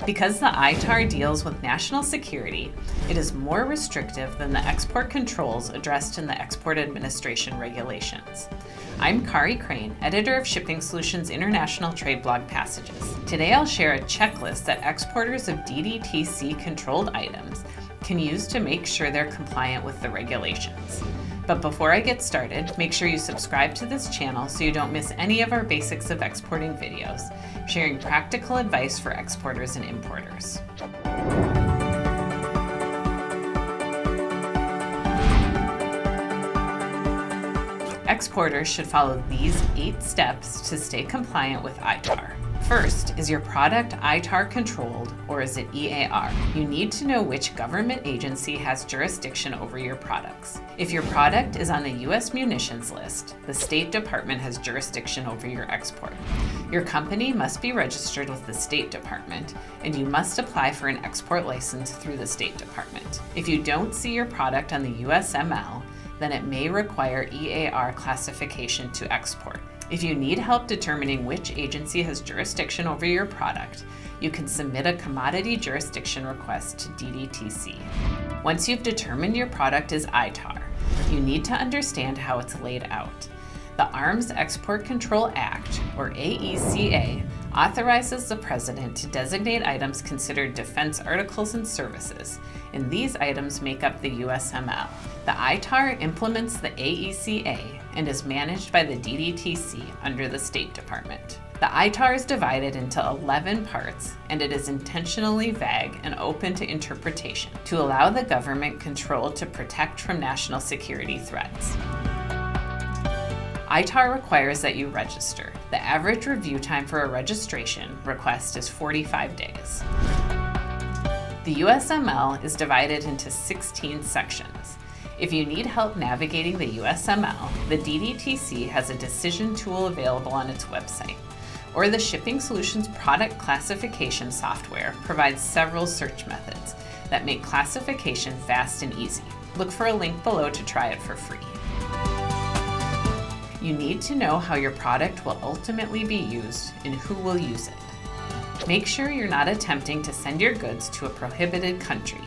Because the ITAR deals with national security, it is more restrictive than the export controls addressed in the Export Administration Regulations. I'm Kari Crane, editor of Shipping Solutions International Trade Blog Passages. Today I'll share a checklist that exporters of DDTC-controlled items can use to make sure they're compliant with the regulations. But before I get started, make sure you subscribe to this channel so you don't miss any of our Basics of Exporting videos, sharing practical advice for exporters and importers. Exporters should follow these 8 steps to stay compliant with ITAR. First, is your product ITAR controlled, or is it EAR? You need to know which government agency has jurisdiction over your products. If your product is on the U.S. Munitions list, the State Department has jurisdiction over your export. Your company must be registered with the State Department, and you must apply for an export license through the State Department. If you don't see your product on the USML, then it may require EAR classification to export. If you need help determining which agency has jurisdiction over your product, you can submit a commodity jurisdiction request to DDTC. Once you've determined your product is ITAR, you need to understand how it's laid out. The Arms Export Control Act, or AECA, authorizes the President to designate items considered defense articles and services, and these items make up the USML. The ITAR implements the AECA and is managed by the DDTC under the State Department. The ITAR is divided into 11 parts, and it is intentionally vague and open to interpretation to allow the government control to protect from national security threats. ITAR requires that you register. The average review time for a registration request is 45 days. The USML is divided into 16 sections. If you need help navigating the USML, the DDTC has a decision tool available on its website, or the Shipping Solutions product classification software provides several search methods that make classification fast and easy. Look for a link below to try it for free. You need to know how your product will ultimately be used and who will use it. Make sure you're not attempting to send your goods to a prohibited country.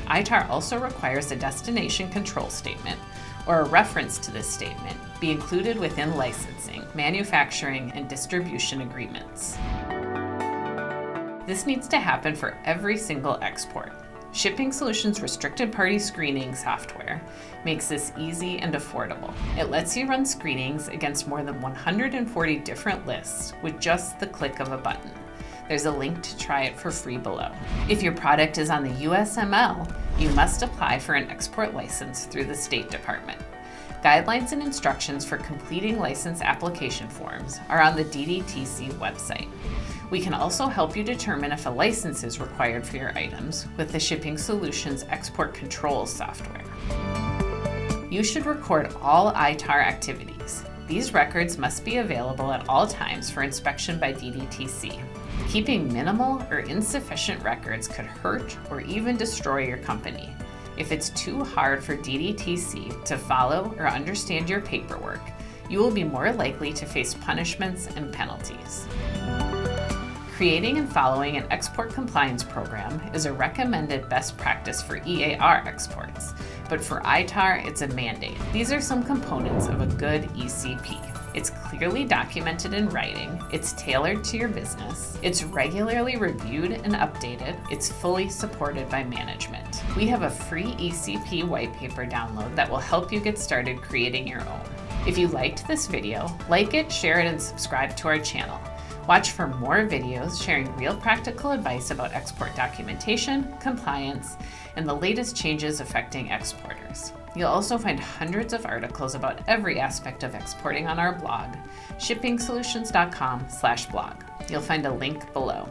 ITAR also requires a destination control statement, or a reference to this statement, be included within licensing, manufacturing, and distribution agreements. This needs to happen for every single export. Shipping Solutions Restricted Party Screening software makes this easy and affordable. It lets you run screenings against more than 140 different lists with just the click of a button. There's a link to try it for free below. If your product is on the USML, you must apply for an export license through the State Department. Guidelines and instructions for completing license application forms are on the DDTC website. We can also help you determine if a license is required for your items with the Shipping Solutions Export Controls software. You should record all ITAR activities. These records must be available at all times for inspection by DDTC. Keeping minimal or insufficient records could hurt or even destroy your company. If it's too hard for DDTC to follow or understand your paperwork, you will be more likely to face punishments and penalties. Creating and following an export compliance program is a recommended best practice for EAR exports, but for ITAR, it's a mandate. These are some components of a good ECP. It's clearly documented in writing, it's tailored to your business, it's regularly reviewed and updated, it's fully supported by management. We have a free ECP white paper download that will help you get started creating your own. If you liked this video, like it, share it, and subscribe to our channel. Watch for more videos sharing real practical advice about export documentation, compliance, and the latest changes affecting exporters. You'll also find hundreds of articles about every aspect of exporting on our blog, shippingsolutions.com/blog. You'll find a link below.